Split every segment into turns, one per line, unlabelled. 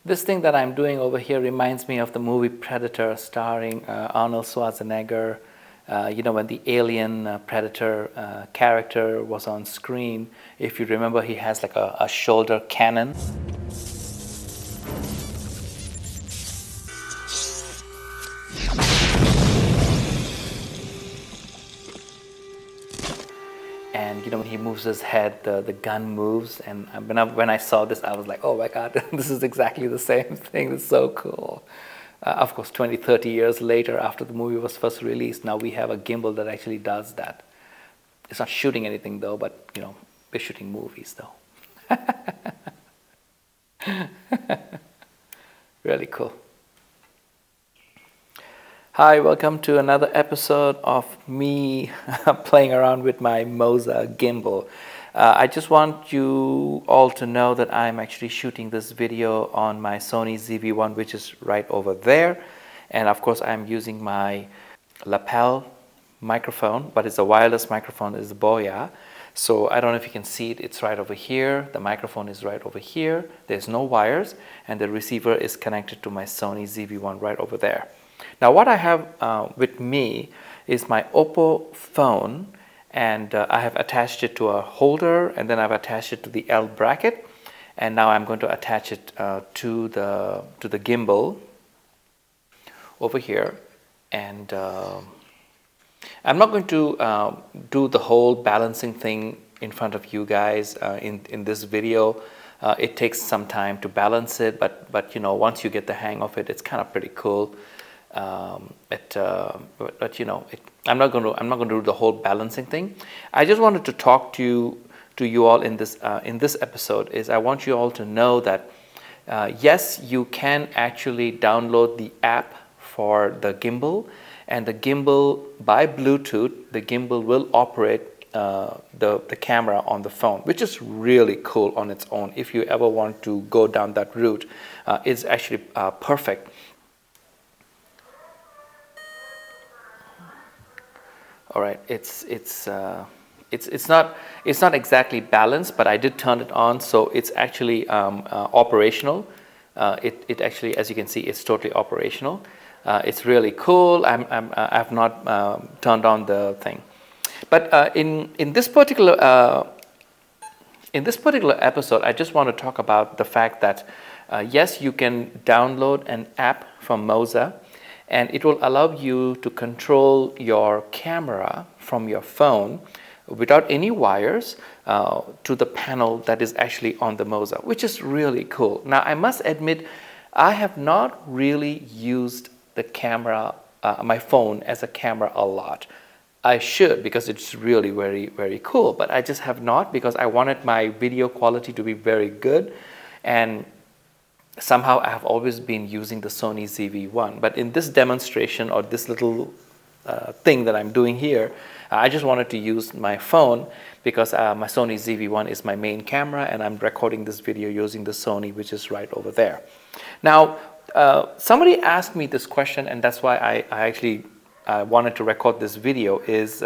This thing that I'm doing over here reminds me of the movie Predator starring Arnold Schwarzenegger. When the alien Predator character was on screen, if you remember, he has like a shoulder cannon. And when he moves his head, the gun moves. And when I saw this, I was like, oh my God, this is exactly the same thing. It's so cool. Of course, 20, 30 years later, after the movie was first released, now we have a gimbal that actually does that. It's not shooting anything though, but we're shooting movies though. Really cool. Hi, welcome to another episode of me playing around with my Moza gimbal. I just want you all to know that I'm actually shooting this video on my Sony ZV-1, which is right over there. And of course, I'm using my lapel microphone, but it's a wireless microphone, it's Boya. So I don't know if you can see it, it's right over here. The microphone is right over here. There's no wires, and the receiver is connected to my Sony ZV-1 right over there. Now what I have with me is my Oppo phone, and I have attached it to a holder, and then I've attached it to the L bracket, and now I'm going to attach it to the gimbal over here. And I'm not going to do the whole balancing thing in front of you guys in this video. It takes some time to balance it, but once you get the hang of it, it's kind of pretty cool. I'm not going to do the whole balancing thing. I just wanted to talk to you all in this episode. I want you all to know that yes, you can actually download the app for the gimbal, and the gimbal by Bluetooth, the gimbal will operate the camera on the phone, which is really cool on its own. If you ever want to go down that route, it's actually perfect. All right, it's not exactly balanced, but I did turn it on, so it's actually operational. It actually, as you can see, it's totally operational. It's really cool. I've not turned on the thing, but in this particular episode, I just want to talk about the fact that yes, you can download an app from Moza, and it will allow you to control your camera from your phone without any wires to the panel that is actually on the Moza, which is really cool. Now, I must admit, I have not really used the camera, my phone as a camera a lot. I should, because it's really very, very cool, but I just have not, because I wanted my video quality to be very good, and somehow I have always been using the Sony ZV-1. But in this demonstration, or this little thing that I'm doing here, I just wanted to use my phone because my Sony ZV-1 is my main camera, and I'm recording this video using the Sony, which is right over there. Now, somebody asked me this question, and that's why I actually wanted to record this video, is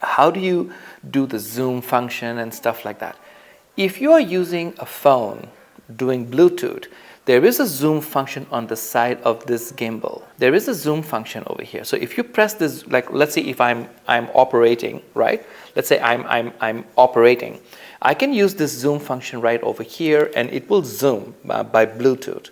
how do you do the zoom function and stuff like that? If you are using a phone doing Bluetooth, there is a zoom function on the side of this gimbal. There is a zoom function over here. So if you press this, like let's say if I'm operating, right? Let's say I'm operating. I can use this zoom function right over here, and it will zoom by Bluetooth.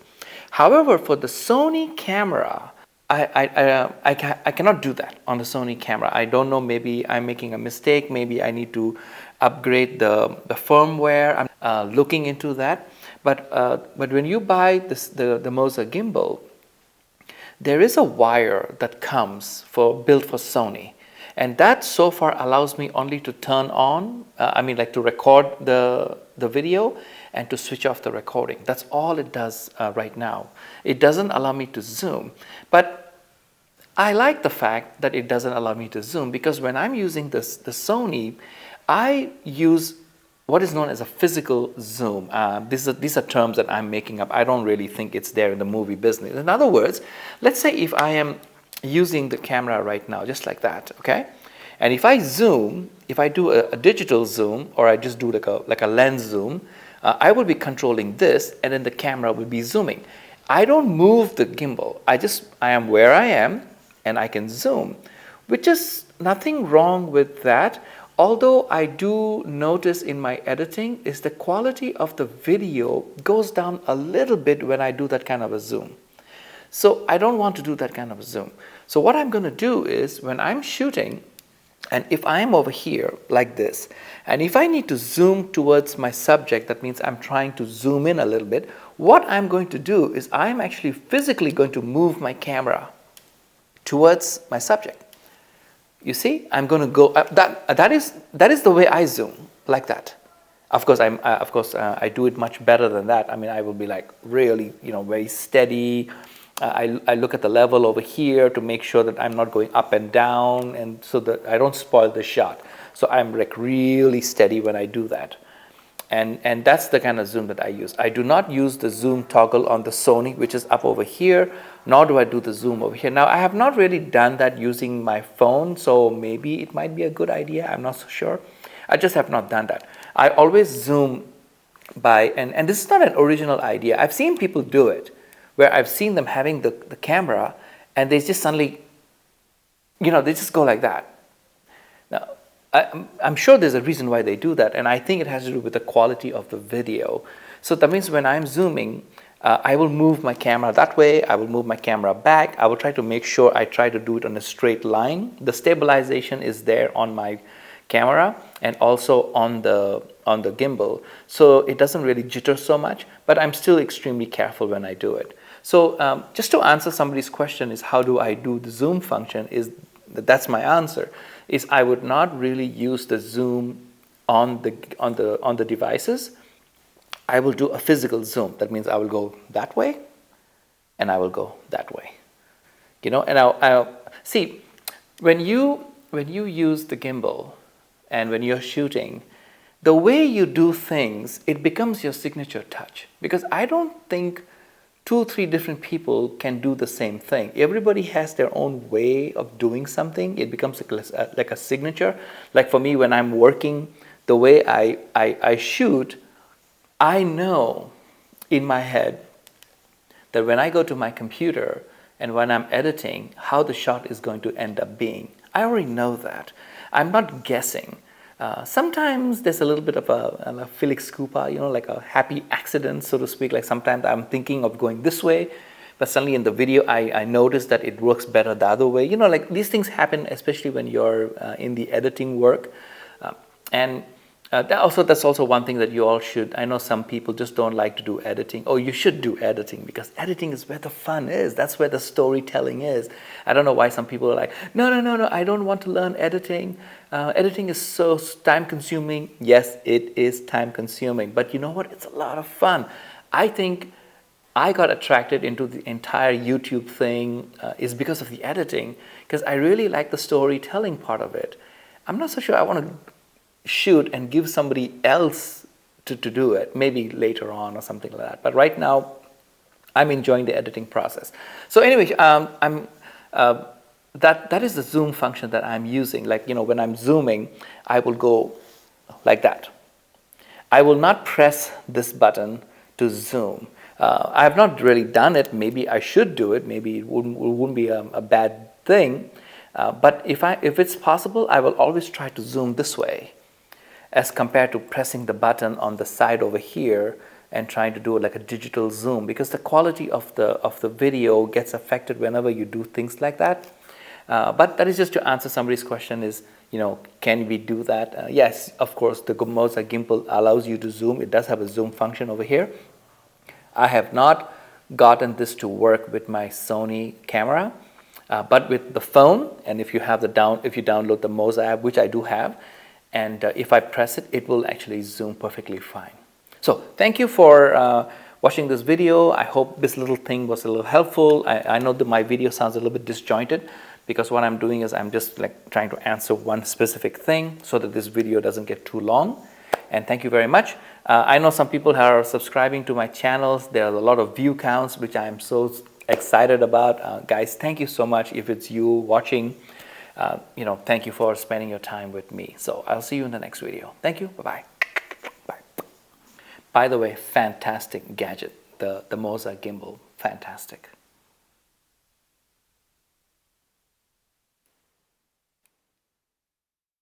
However, for the Sony camera, I cannot do that on the Sony camera. I don't know, maybe I'm making a mistake. Maybe I need to upgrade the firmware. I'm looking into that. But when you buy the Moza gimbal, there is a wire that comes built for Sony, and that so far allows me only to turn on, to record the video and to switch off the recording. That's all it does right now. It doesn't allow me to zoom, but I like the fact that it doesn't allow me to zoom, because when I'm using the Sony, I use what is known as a physical zoom. These are terms that I'm making up. I don't really think it's there in the movie business. In other words, let's say if I am using the camera right now, just like that, okay? And if I zoom, if I do a digital zoom, or I just do like a lens zoom, I will be controlling this, and then the camera will be zooming. I don't move the gimbal. I am where I am, and I can zoom, which is nothing wrong with that. Although I do notice in my editing is the quality of the video goes down a little bit when I do that kind of a zoom. So I don't want to do that kind of a zoom. So what I'm going to do is when I'm shooting, and if I'm over here like this, and if I need to zoom towards my subject, that means I'm trying to zoom in a little bit, what I'm going to do is I'm actually physically going to move my camera towards my subject. You see, I'm going to go, that is the way I zoom, like that. Of course, I do it much better than that. I mean, I will be like really, very steady. I look at the level over here to make sure that I'm not going up and down, and so that I don't spoil the shot. So I'm like really steady when I do that. And that's the kind of zoom that I use. I do not use the zoom toggle on the Sony, which is up over here, nor do I do the zoom over here. Now, I have not really done that using my phone, so maybe it might be a good idea. I'm not so sure. I just have not done that. I always zoom by, and this is not an original idea. I've seen people do it, where I've seen them having the camera, and they just suddenly, they just go like that. Now, I'm sure there's a reason why they do that, and I think it has to do with the quality of the video. So that means when I'm zooming, I will move my camera that way, I will move my camera back, I will try to make sure I try to do it on a straight line. The stabilization is there on my camera and also on the gimbal, so it doesn't really jitter so much, but I'm still extremely careful when I do it. So just to answer somebody's question is how do I do the zoom function, that's my answer. Is I would not really use the zoom on the devices. I will do a physical zoom. That means I will go that way, and I will go that way. And I'll see when you use the gimbal, and when you're shooting, the way you do things, it becomes your signature touch. Because I don't think 2 or 3 different people can do the same thing. Everybody has their own way of doing something. It becomes like a signature. Like for me, when I'm working, the way I shoot, I know in my head that when I go to my computer and when I'm editing, how the shot is going to end up being. I already know that. I'm not guessing. Sometimes there's a little bit of a Felix Coupa, like a happy accident, so to speak. Like sometimes I'm thinking of going this way, but suddenly in the video I notice that it works better the other way. Like these things happen, especially when you're in the editing work. That's also one thing that you all should. I know some people just don't like to do editing. Oh, you should do editing because editing is where the fun is. That's where the storytelling is. I don't know why some people are like, no, I don't want to learn editing. Editing is so time consuming. Yes, it is time consuming, but you know what? It's a lot of fun. I think I got attracted into the entire YouTube thing is because of the editing, because I really like the storytelling part of it. I'm not so sure I want to shoot and give somebody else to do it, maybe later on or something like that. But right now, I'm enjoying the editing process. So anyway, that is the zoom function that I'm using. Like, when I'm zooming, I will go like that. I will not press this button to zoom. I have not really done it. Maybe I should do it. Maybe it wouldn't be a bad thing. But if it's possible, I will always try to zoom this way, as compared to pressing the button on the side over here and trying to do it like a digital zoom, because the quality of the video gets affected whenever you do things like that. But that is just to answer somebody's question is, can we do that? Yes, of course, the Moza gimbal allows you to zoom. It does have a zoom function over here. I have not gotten this to work with my Sony camera, but with the phone, and if you download the Moza app, which I do have, and if I press it, it will actually zoom perfectly fine. So thank you for watching this video. I hope this little thing was a little helpful. I know that my video sounds a little bit disjointed because what I'm doing is I'm just like trying to answer one specific thing so that this video doesn't get too long. And thank you very much. I know some people are subscribing to my channels. There are a lot of view counts, which I am so excited about. Guys, thank you so much. If it's you watching, thank you for spending your time with me. So I'll see you in the next video. Thank you. Bye-bye. Bye. By the way, fantastic gadget, the Moza gimbal, fantastic.